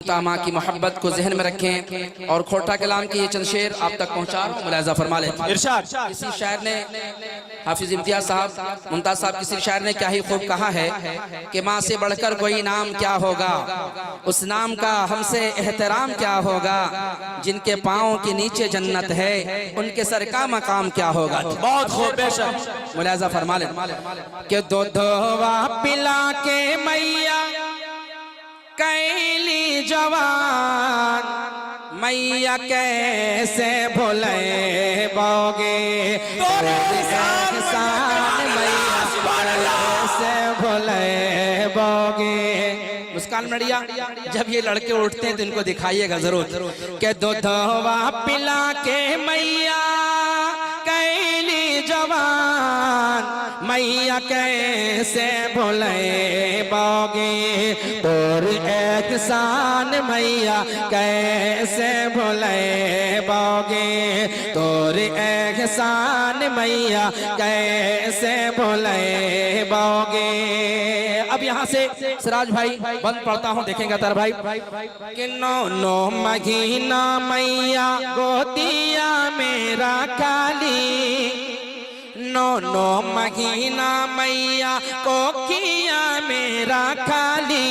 माँ की मोहब्बत को जहन में रखें और खोटा कलाम के ये चंद शेर आप तक पहुँचा रहा हूँ, मुलाज़ा फरमा लें। किसी शायर ने, हाफिज इम्तियाज साहब, मुमताज साहब, किसी शायर ने क्या ही खूब कहा है कि माँ से बढ़कर कोई नाम क्या होगा, उस नाम का हमसे एहतराम क्या होगा, जिनके पाँव के नीचे जन्नत है उनके सर का मकाम क्या होगा। बहुत खूब, बेशक। मुलाज़ा फरमा लें कि दूधवा पिला के मैया कैली जवान, मैया कैसे भूले बोगे एहसान, मैया कैसे भूले बोगे। मुस्कान मड़िया, जब ये लड़के उठते हैं तो इनको दिखाइएगा जरूर कि दूधवा पिला के मैया कैली जवान, मैया कैसे भूले बोगे तोर एहसान, मैया कैसे भूले बोगे तोर एहसान, मैया कैसे भूले बोगे। अब यहाँ से सिराज भाई बंद पढ़ता हूँ, देखेंगे तर भाई कि नो नो महीना मैया गोदिया मेरा काली, नो नो महीना मैया को किया मेरा खाली,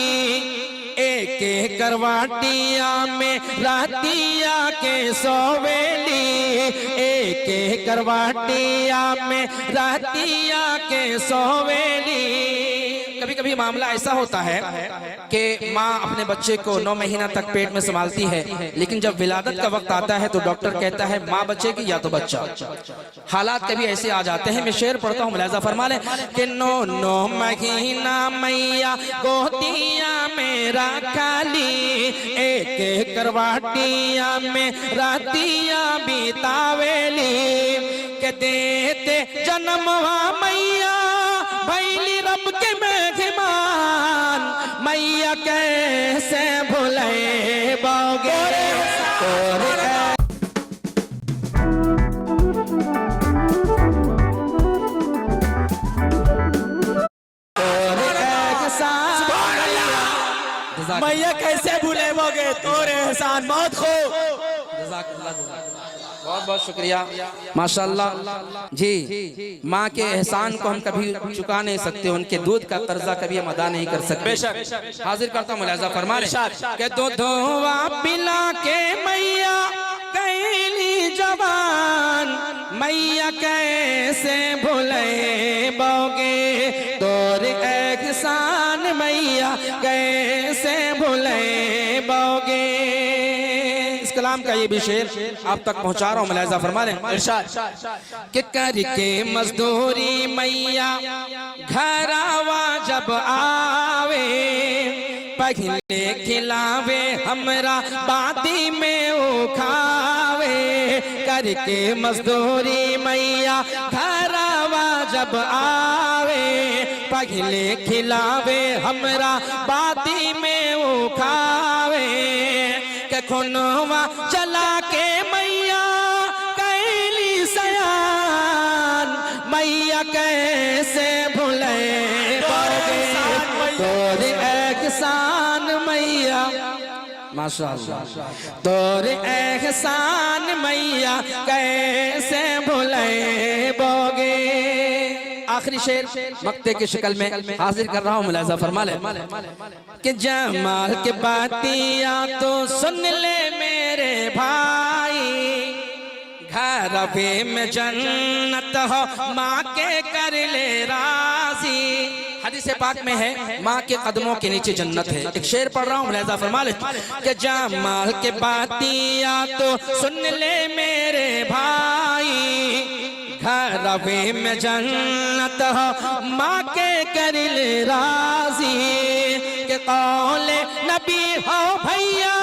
एक एक करवाटिया में रातिया के सोवेली, एक एक करवाटिया में रातिया के सोवेली। कभी कभी मामला ऐसा होता है कि माँ अपने बच्चे को 9 महीना तक पेट में संभालती है, लेकिन जब विलादत का वक्त आता है तो डॉक्टर कहता है माँ बचेगी या तो बच्चा। हालात कभी ऐसे आ जाते हैं। मैं शेर पढ़ता हूँ, मुलाज़ा फरमा लें कि 9 महीना मैया गोदिया मेरा खाली, एक एक करवाटिया में रातिया बितावेली, के देते जन्मवा मैया भैली रब के मेहमान, मैया कैसे भूले बोगे मैया कैसे भूले बोगे तोरे एहसान। बहुत खूब, बहुत बहुत शुक्रिया, माशाल्लाह जी। माँ के एहसान को हम कभी चुका नहीं सकते, उनके दूध का कर्जा कभी हम अदा नहीं कर सकते। हाजिर करता हूँ, मुलाज़ा फरमा लें कि दूधवा पिला के मैया कैली जवान, मैया कैसे भूले बोगे तोर एहसान, मैया कैसे भूले बोगे। कलाम का ये भी शेर आप तक पहुंचा रहा हूँ, मुलाज़ा फरमा लें। कि करके मजदूरी मैया घरावा जब आवे, पहले खिलावे हमरा बादी में उखावे, करके मजदूरी मैया घरावा जब आवे, पहले खिलावे हमरा बादी में उखावे, के खुनवा चला के मैया कैली सयान, मैया कैसे भूले बोगे तोर एहसान, मैया माशाअल्लाह तोर एहसान, मैया कैसे भूले बोगे। आखिरी शेर मक्ते की शक्ल में हाजिर कर रहा हूँ, मुलाज़ा फरमा ले कि जमाल के बातियाँ तो सुन ले मेरे भाई, घर में जन्नत हो माँ के कर ले राजी। हदीस पाक में है माँ के कदमों के नीचे जन्नत है। एक शेर पढ़ रहा हूँ, मुलाज़ा फरमा ले कि जमाल के बातियाँ तो सुन ले मेरे भाई, घर में जन्नत हो माँ के कर ले राजी, के कौले नबी हो भैया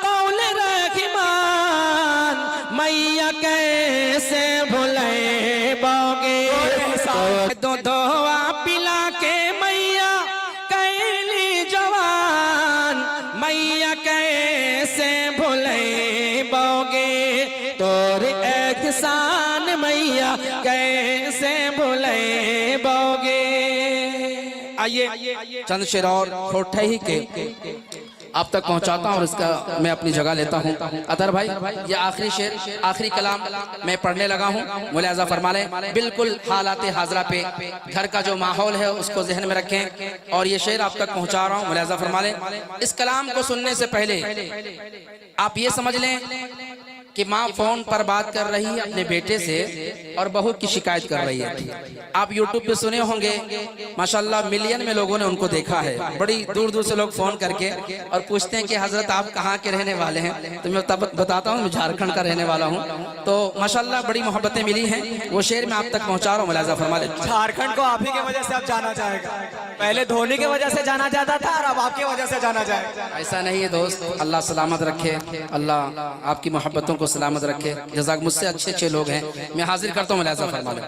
कौले रहमान, मैया कैसे भूले बोगे दूधवा पिला के मैया कैली जवान, मैया कैसे भूले बोगे तोर एहसान, मैया कैसे भूले बोगे। आइए चंद शेर और खोटे ही के आप तक पहुंचाता हूं और इसका मैं अपनी जगह लेता हूं। अतर भाई ये आखिरी शेर, आखिरी कलाम मैं पढ़ने लगा हूं। मुलाहिजा फरमा लें, बिल्कुल हालात हाजरा पे घर का जो माहौल है उसको जहन में रखें और ये शेर आप तक पहुंचा रहा हूं। मुलाहिजा फरमा लें, इस कलाम को सुनने से पहले आप ये समझ लें कि माँ फोन पर बात कर रही है अपने बेटे से और बहू की शिकायत कर रही है। आप YouTube पे सुने होंगे, माशाल्लाह मिलियन में लोगों ने उनको देखा है। बड़ी दूर दूर से लोग फोन करके और पूछते हैं कि हजरत आप कहाँ के रहने वाले हैं, तो मैं बताता हूँ मैं झारखंड का रहने वाला हूँ। तो माशाल्लाह बड़ी मोहब्बतें मिली हैं। वो शेर मैं आप तक पहुँचा रहा हूँ। मुलाहिजा फरमा लें, झारखंड को आप ही की वजह से अब जाना जाएगा। पहले धोनी की वजह से जाना जाता था और अब आपकी वजह से जाना जाएगा। ऐसा नहीं है दोस्त, अल्लाह सलामत रखे, अल्लाह आपकी मोहब्बतों को सलामत रखे। जज़ाक, मुझसे अच्छे अच्छे लोग हैं, मैं हाजिर करता हूँ। मुलाहिजा फरमा लें,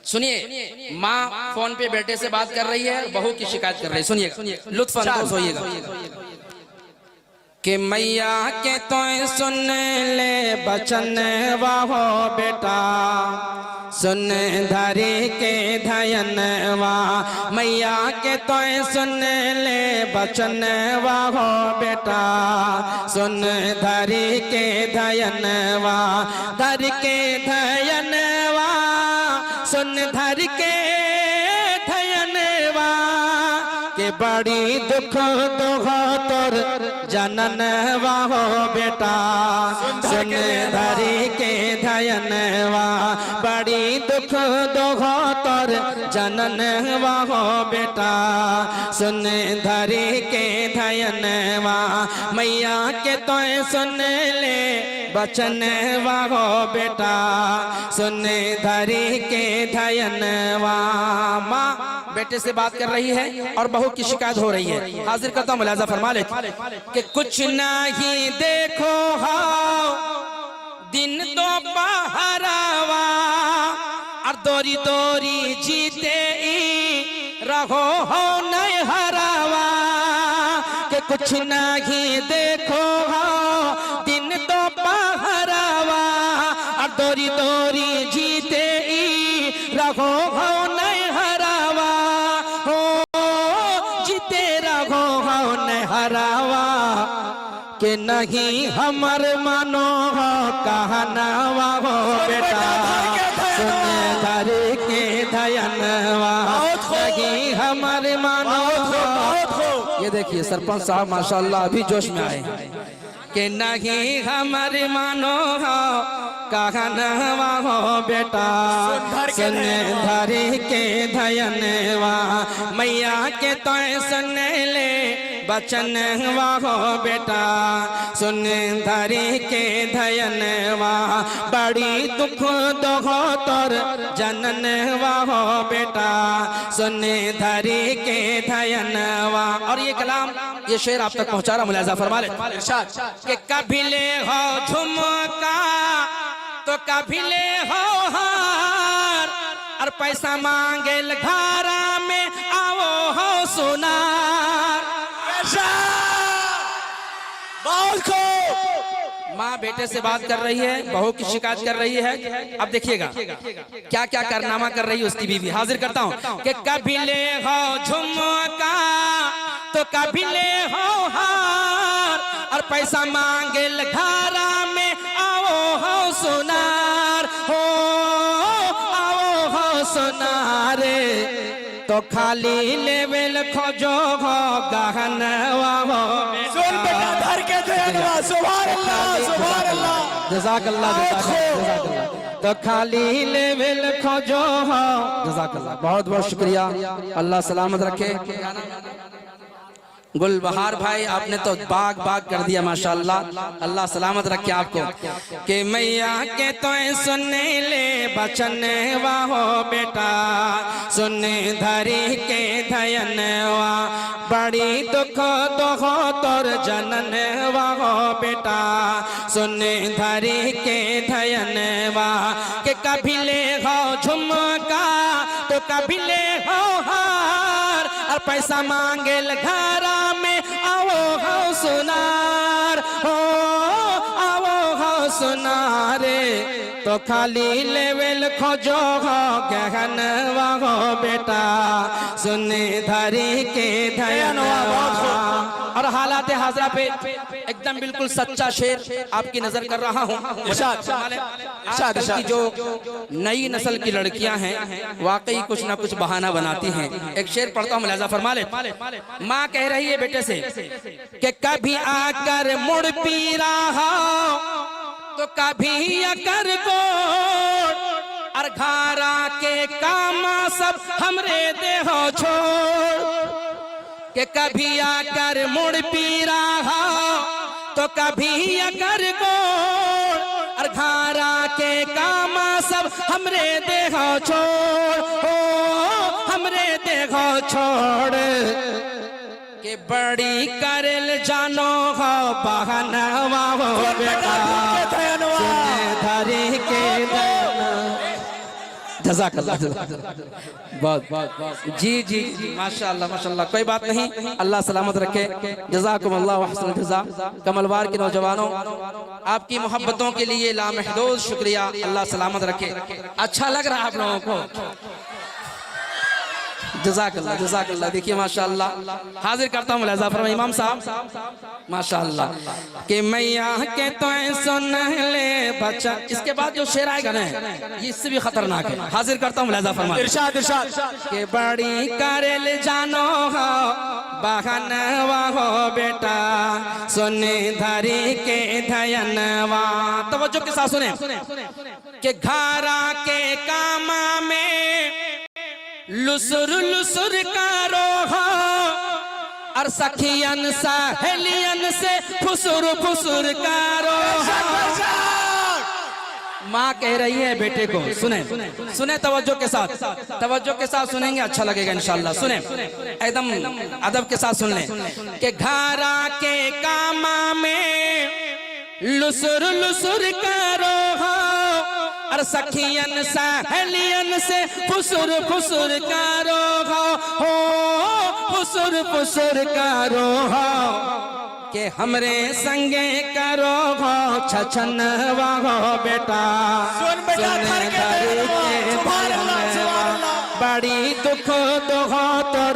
सुनिए, माँ फोन पे बेटे से बात कर रही है, बहू की शिकायत कर रही है। सुनिए, लुत्फ अंदोज होइएगा कि मैया के तो सुन ले बचन वाहो बेटा, सुन धरी के धयन वाह, मैया के तो सुन ले बचन वाहो बेटा, सुन धरी के धयन वाह, धर के धयन वाह, सुन धर के धयन वाह, के बड़ी दुख दुखा तोर जनन वाहो बेटा, सुन धरी के धयन वाह, बड़ी दुख दुखा तोर जनन वाहो बेटा, सुन धरी के धयन वाह, मैया के तो सुन ले बचन वाहो बेटा, सुन धरी के धयन वाह। माँ बेटे से बात कर रही है और बहू की शिकायत हो रही है। हाजिर करता हूँ, मुलाहिजा फरमा ले कि कुछ नहीं देखो हाओ दिन दो पहरावा, और दोरी दोरी जीते रहो हो नहीं हरावा, कि कुछ नहीं देखो हाओ दिन दो पहरावा, और दोरी दोरी जीते रहो हो नहीं हरावा, हो जीते रहो हो नहीं हरावा, के नहीं हमर मानो हो कहनावा हो बेटा, सुन धरी के धयनवा, नहीं हमर मानो हो। ये देखिए सरपंच साहब माशाल्लाह अभी जोश में आए कि नहीं हमर मानो हो कहनावा हो बेटा, सुन धरी के धयनवा, मैया के तो सुन ले बचन वाहो बेटा, सुन धरी के धयनवा, बड़ी दुख दोहो तोर जनन वाहो बेटा, सुन धरी के धयनवा। और ये कलाम, ये शेर आप तक पहुंचा रहा, मुलाहिजा फरमा ले, कि कभी ले हो झुमका तो कभी ले हो हार, और पैसा मांगे घरा में आओ हो सुनार। माँ बेटे से बात कर रही है, बहू की शिकायत कर रही है। अब देखिएगा क्या क्या कारनामा कर रही है उसकी बीवी। हाजिर करता हूँ कि कभी ले हो झुमका तो कभी ले हो हार, और पैसा मांगे घरा में आओ हो सुनार, हो आओ हो सुनारे, तो खाली लेवल खोजो हो गहनवा हो। सुन बेटा धर के धयनवा, सुभान अल्लाह सुभान अल्लाह, जज़ाकल्लाह जज़ाकल्लाह। तो खाली लेवल खोजो हो, जज़ाकल्लाह, बहुत बहुत शुक्रिया, अल्लाह सलामत रखे। गुलबहार भाई आपने तो बाग बाग कर दिया माशाल्लाह, अल्लाह सलामत रखे आपको। कि मैया के तो सुन ले बचन वाहो बेटा, सुन धरी के धयनवा, बड़ी दुख दोहो तोर जनन वाहो बेटा, सुन धरी के धयनवा, के कभी ले हो झुमका तो कभी ले हो हार, और पैसा मांगे घरा में आओ हो सुनार, हो आओ हो सुनारे, तो खाली लेवल खोजो हो गहनवा हो बेटा, सुन धरी के धयनवा। और हालात हाजरा पे एकदम बिल्कुल सच्चा शेर आपकी नजर कर रहा हूँ। आजकल की जो नई नस्ल की लड़कियां हैं वाकई कुछ ना कुछ बहाना बनाती हैं। एक शेर पढ़ता हूँ, मुलाजा फरमा ले। माँ कह रही है बेटे से कि कभी आकर मुड़ पी रहा तो कभी आकर गोड़, और घारा के कामा सब हमरे देहो छोड़। कि कभी आकर मुड़ पी रहा तो कभी आकर गोड़, और घारा के कामा सब हमरे देहो छोड़, हो हमरे देहो छोड़। के बड़ी करल जानो हो बहनवा हो बेटा धरी के जज़ाकल्लाह। बहुत जी जी माशाअल्लाह माशाअल्लाह, कोई बात नहीं, अल्लाह सलामत रखे। जज़ाकुमुल्लाह व अहसनुल जज़ा। कमलवार के नौजवानों, आपकी मोहब्बतों के लिए लामहदूद शुक्रिया, अल्लाह सलामत रखे। अच्छा लग रहा है आप लोगों को? जज़ाकल्लाह जज़ाकल्लाह। देखिए माशाअल्लाह, हाजिर करता हूँ मुलाज़ा फरमा इमाम साहब माशाअल्लाह कि मैया के तो सुन ले बच्चा। इसके बाद जो शेर आएगा ना ये इससे भी खतरनाक है। हाजिर करता हूँ मुलाज़ा फरमा इरशाद इरशाद के बड़ी करल जानो हो बहनवा हो बेटा सुने धरी के धयनवा। तवज्जो के साथ सुने कि घारा के कामा में लुसुर लुसुर कारो हो, और सखियन सहेलियन से फुसुर फुसुर कारो हो। माँ कह रही है बेटे को, सुने सुने तवज्जो के साथ सुनेंगे, अच्छा लगेगा इंशाल्लाह। सुने एकदम अदब के साथ सुन लें कि घारा के कामा में लुसुर लुसुर कारो हो, और सखियन सहेलियन से फुसुर फुसुर कारो हो फुसुर फुसुर कारो हो। के हमरे संगे करो हो छछनवा हो बेटा सुन धरी के बड़ी दुख दोहो तोर